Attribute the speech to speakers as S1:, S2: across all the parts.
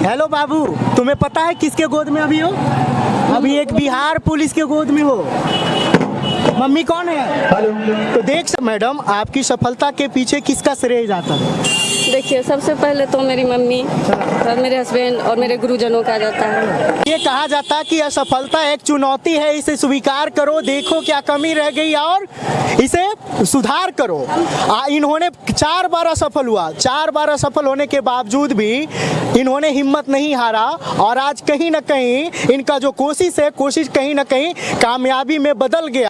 S1: Hello बाबू, तुम्हें पता है किसके गोद में अभी हो? अभी एक बिहार पुलिस के गोद में हो। मम्मी कौन है? तो देख मैडम, आपकी सफलता के पीछे किसका श्रेय जाता है?
S2: देखिए, सबसे पहले तो मेरी मम्मी और मेरे हस्बैंड और मेरे गुरुजनों का जाता है।
S1: ये कहा जाता है कि असफलता एक चुनौती है, इसे स्वीकार करो, देखो क्या कमी रह गई और इसे सुधार करो। इन्होंने 4 बार असफल हुआ, 4 बार असफल होने के बावजूद भी इन्होंने हिम्मत नहीं हारा और आज कहीं ना कहीं इनका जो कोशिश है, कोशिश कहीं ना कहीं कामयाबी में बदल गया।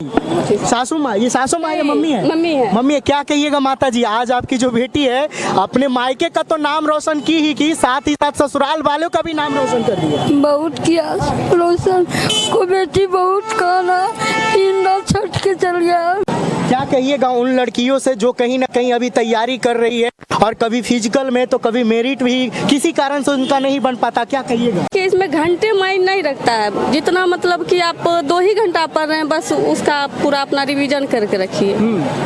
S1: सासू माँ, ये सासू माँ या मम्मी है?
S2: मम्मी है।
S1: मम्मी है। क्या कहिएगा माता जी, आज आपकी जो बेटी है अपने मायके का तो नाम रोशन की, साथ ही साथ ससुराल वालों का भी नाम रोशन कर दिया।
S2: बहुत किया रोशन को, बेटी बहुत खाना 3 बार छट के चल गया।
S1: क्या कहिएगा उन लड़कियों से जो कहीं ना कहीं अभी तैयारी कर रही है और कभी फिजिकल में तो कभी मेरिट भी किसी कारण से उनका नहीं बन पाता, क्या कहिएगा?
S2: कि इसमें घंटे माइंड नहीं रखता है, जितना मतलब कि आप 2 ही घंटा पढ़ रहे हैं, बस उसका पूरा अपना रिवीजन करके रखिए।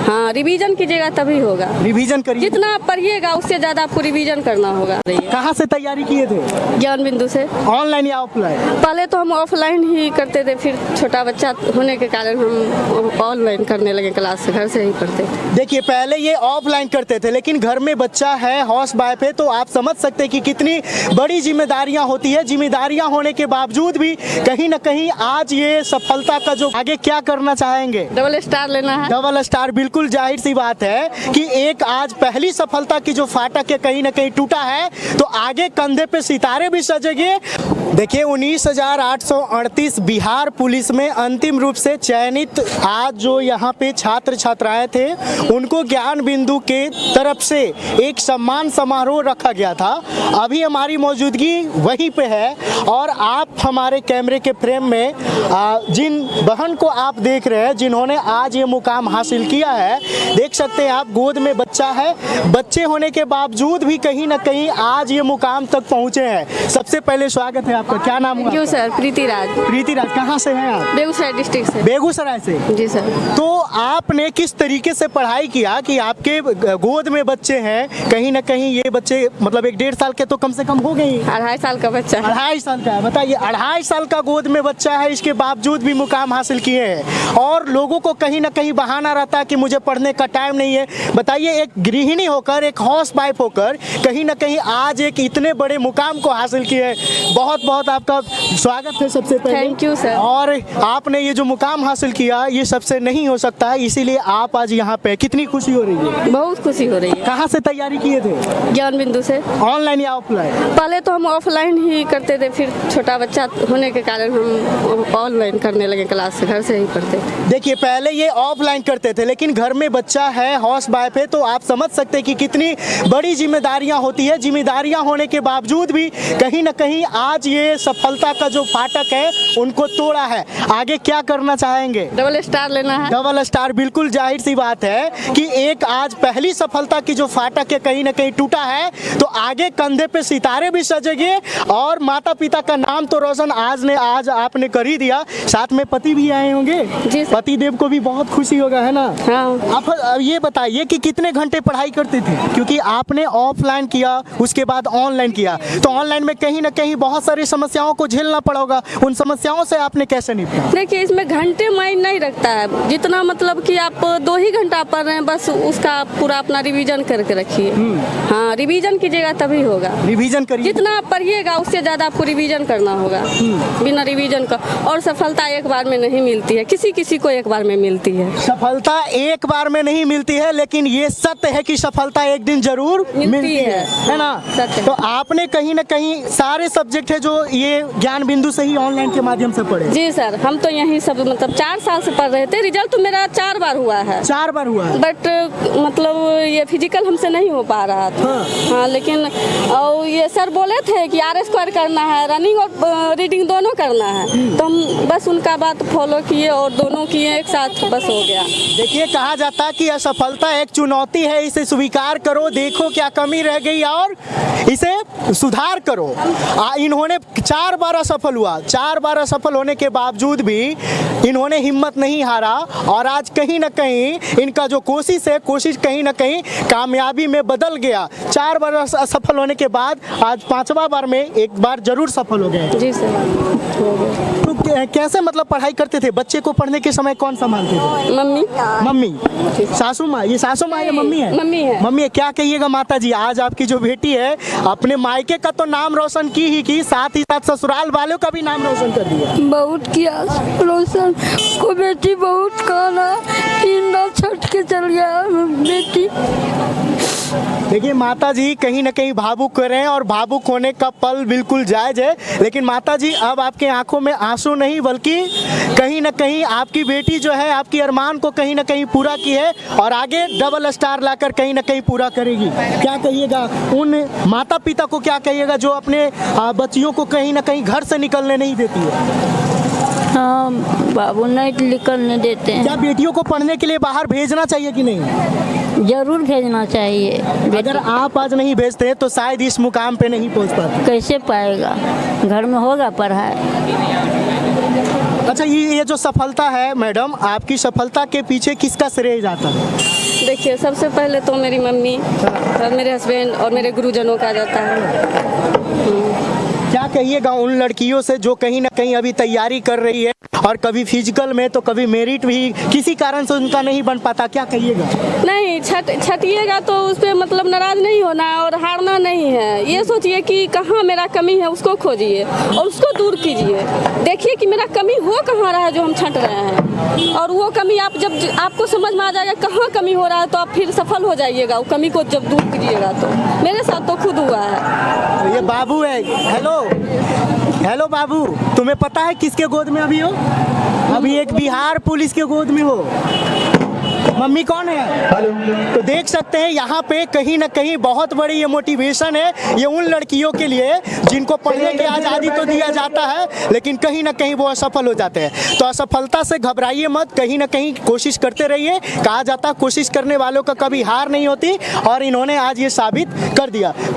S2: हाँ, रिवीजन कीजिएगा तभी होगा।
S1: रिवीजन करिए,
S2: जितना आप पढ़िएगा उससे ज्यादा आपको रिवीजन करना होगा।
S1: कहाँ से तैयारी किए थे?
S2: ज्ञान बिंदु से।
S1: ऑनलाइन या ऑफलाइन?
S2: पहले तो हम ऑफलाइन ही करते थे, फिर छोटा बच्चा होने के कारण हम ऑनलाइन करने लगे, क्लास से घर से ही पढ़ते थे।
S1: देखिए, पहले ये ऑफलाइन करते थे, लेकिन घर में बच्चा है, हाउस वाइफ है, तो आप समझ सकते हैं कि कितनी बड़ी जिम्मेदारियां होती है। जिम्मेदारियां होने के बावजूद भी कहीं ना कहीं आज ये सफलता का जो आगे क्या करना चाहेंगे?
S2: डबल स्टार लेना है।
S1: डबल स्टार, बिल्कुल जाहिर सी बात है कि एक आज पहली सफलता की जो फाटक है कहीं ना कहीं टूटा है, तो आगे कंधे पे सितारे भी सजेंगे। देखिए, 19,838 बिहार पुलिस में अंतिम रूप से चयनित आज जो यहाँ पे छात्र छात्राएं थे, उनको ज्ञान बिंदु के तरफ से एक सम्मान समारोह रखा गया था। अभी हमारी मौजूदगी वहीं पे है और आप हमारे कैमरे के फ्रेम में जिन बहन को आप देख रहे हैं, जिन्होंने आज ये मुकाम हासिल किया है, देख सकते हैं आप, गोद में बच्चा है, बच्चे होने के बावजूद भी कहीं ना कहीं आज ये मुकाम तक पहुँचे हैं। सबसे पहले स्वागत है आपका, क्या नाम हुआ?
S2: क्यों सर? प्रीति राज।
S1: प्रीति राज, कहाँ से हैं आप?
S2: बेगूसराय डिस्ट्रिक्ट से।
S1: बेगूसराय से?
S2: जी सर।
S1: तो आपने किस तरीके से पढ़ाई किया कि आपके गोद में बच्चे हैं? कहीं ना कहीं ये बच्चे मतलब 1-1.5 साल के तो कम से कम हो गए।
S2: 2.5 साल का बच्चा है।
S1: 2.5 साल का है, बताइए, 2.5 साल का गोद में बच्चा है, इसके बावजूद भी मुकाम हासिल किए हैं। और लोगों को कहीं ना कहीं बहाना रहता है कि मुझे पढ़ने का टाइम नहीं है। बताइए, एक गृहिणी होकर, एक हाउस वाइफ होकर कहीं ना कहीं आज एक इतने बड़े मुकाम को हासिल किए हैं। बहुत बहुत आपका स्वागत है सबसे पहले।
S2: Thank you sir.
S1: और आपने ये जो मुकाम हासिल किया, ये सबसे नहीं हो सकता है, इसीलिए आप आज यहाँ पे, कितनी खुशी हो रही है?
S2: बहुत खुशी हो रही है।
S1: कहाँ से तैयारी किए थे?
S2: ज्ञान बिंदु से।
S1: ऑनलाइन या ऑफलाइन?
S2: पहले तो हम ऑफलाइन ही करते थे, फिर छोटा बच्चा होने के कारण हम ऑनलाइन करने लगे, क्लास से घर से ही पढ़ते थे।
S1: देखिए, पहले ये ऑफलाइन करते थे, लेकिन घर में बच्चा है, हाउस वाइफ है, तो आप समझ सकते हैं कि कितनी बड़ी जिम्मेदारियां होती है। जिम्मेदारियां होने के बावजूद भी कहीं ना कहीं आज ये सफलता का जो फाटक है उनको तोड़ा है। आगे क्या करना चाहेंगे?
S2: डबल स्टार लेना है।
S1: डबल स्टार, बिल्कुल जाहिर सी बात है कि एक आज पहली सफलता की जो फाटक है कहीं ना कहीं टूटा है, तो आगे कंधे पे सितारे भी सजेंगे और माता पिता का नाम तो रोशन आज आपने कर ही दिया। साथ में पति भी आए होंगे
S2: जी।
S1: पति देव को भी बहुत खुशी होगा, है ना?
S2: हाँ।
S1: आप ये बताइए कि कितने घंटे पढ़ाई करते थे, क्योंकि आपने ऑफलाइन किया, उसके बाद ऑनलाइन किया, तो ऑनलाइन में कहीं ना कहीं बहुत सारी समस्याओं को झेलना पड़ेगा। उन समस्याओं से आपने कैसे निपटा?
S2: देखिए, इसमें घंटे माइंड नहीं रखता है, जितना मतलब कि आप 2 ही घंटा पढ़ रहे हैं, बस उसका पूरा अपना रिवीजन करके रखिए। हाँ, रिवीजन कीजिएगा तभी होगा।
S1: रिवीजन करिए,
S2: जितना आप पढ़िएगा उससे ज्यादा आपको रिवीजन करना होगा। बिना रिवीजन का और सफलता एक बार में नहीं मिलती है, किसी को एक बार में मिलती है।
S1: सफलता एक बार में नहीं मिलती है, लेकिन ये सत्य है कि सफलता एक दिन जरूर मिलती है ना?
S2: सत्य।
S1: तो आपने कहीं ना कहीं सारे सब्जेक्ट है जो ये ज्ञान बिंदु से ही ऑनलाइन के माध्यम से पढ़े?
S2: जी सर, हम तो यही सब मतलब 4 साल से पढ़ रहे थे। रिजल्ट तो मेरा 4 बार हुआ है।
S1: 4 बार हुआ है?
S2: बट मतलब ये फिजिकल हमसे नहीं हो पा रहा था। हाँ, लेकिन और ये सर बोले थे कि R² करना है, रनिंग और रीडिंग दोनों करना है, तो हम बस उनका बात फॉलो किए और दोनों किए एक साथ, बस हो गया।
S1: देखिए, कहा जाता है कि असफलता एक चुनौती है, इसे स्वीकार करो, देखो क्या कमी रह गई और इसे सुधार करो। इन्होंने 4 बार असफल हुआ, 4 बार बार असफल होने के बावजूद भी इन्होंने हिम्मत नहीं हारा और आज कहीं ना कहीं इनका जो कोशिश है, कोशिश कहीं ना कहीं कामयाबी में बदल गया। 4 बार असफल होने के बाद आज 5वां बार में एक बार जरूर सफल हो गए।
S2: जी सर, हो गया।
S1: तो कैसे मतलब पढ़ाई करते थे? बच्चे को पढ़ने के समय कौन संभालते थे?
S2: मम्मी।
S1: मम्मी, सासू माँ। ये सासू माँ या मम्मी है?
S2: मम्मी है।
S1: मम्मी है। क्या कहिएगा माता जी, आज आपकी जो बेटी है अपने मायके का तो नाम रोशन की ही की, साथ ही साथ ससुराल वालों का भी नाम रोशन कर दिया।
S3: बहुत किया रोशन को, बेटी बहुत काना, 3 बार छट के चल गया बेटी।
S1: देखिए माता जी कहीं ना कहीं भावुक कर रहे हैं और भावुक होने का पल बिल्कुल जायज है, लेकिन माता जी अब आपके आंखों में आंसू नहीं बल्कि कहीं ना कहीं आपकी बेटी जो है आपकी अरमान को कहीं ना कहीं पूरा की है और आगे डबल स्टार लाकर कहीं ना कहीं पूरा करेगी। क्या कहिएगा उन माता पिता को, क्या कहिएगा जो अपने बच्चियों को कहीं ना कहीं घर से निकलने नहीं देती है?
S3: हाँ बाबू नहीं निकलने देते हैं।
S1: क्या बेटियों को पढ़ने के लिए बाहर भेजना चाहिए कि नहीं?
S3: जरूर भेजना चाहिए।
S1: अगर आप आज नहीं भेजते तो शायद इस मुकाम पे नहीं पहुंच पाते।
S3: कैसे पाएगा, घर में होगा पढ़ाई।
S1: अच्छा, ये जो सफलता है मैडम, आपकी सफलता के पीछे किसका श्रेय जाता है?
S2: देखिए सबसे पहले तो मेरी मम्मी और मेरे हस्बैंड और मेरे गुरुजनों का जाता है।
S1: क्या कहिएगा उन लड़कियों से जो कहीं ना कहीं अभी तैयारी कर रही है और कभी फिजिकल में तो कभी मेरिट भी किसी कारण से उनका नहीं बन पाता, क्या कहिएगा?
S2: नहीं, छटिएगा तो उस पर मतलब नाराज नहीं होना है और हारना नहीं है। ये सोचिए कि कहाँ मेरा कमी है उसको खोजिए और उसको दूर कीजिए। देखिए कि मेरा कमी हो कहाँ रहा है जो हम छंट रहे हैं, और वो कमी आप जब आपको समझ में आ जाएगा कहाँ कमी हो रहा है तो आप फिर सफल हो जाइएगा। वो कमी को जब दूर कीजिएगा तो मेरे साथ तो खुद हुआ है।
S1: ये बाबू है। हेलो हेलो बाबू, तुम्हें पता है किसके गोद में अभी हो? अभी एक बिहार पुलिस के गोद में हो। मम्मी कौन है? तो देख सकते हैं यहाँ पे कहीं ना कहीं बहुत बड़ी ये मोटिवेशन है ये उन लड़कियों के लिए जिनको पढ़ने की आज़ादी तो दिया जाता है लेकिन कहीं ना कहीं वो असफल हो जाते हैं। तो असफलता से घबराइए मत, कहीं ना कहीं कोशिश करते रहिए। कहा जाता है कोशिश करने वालों का कभी हार नहीं होती और इन्होंने आज ये साबित कर दिया।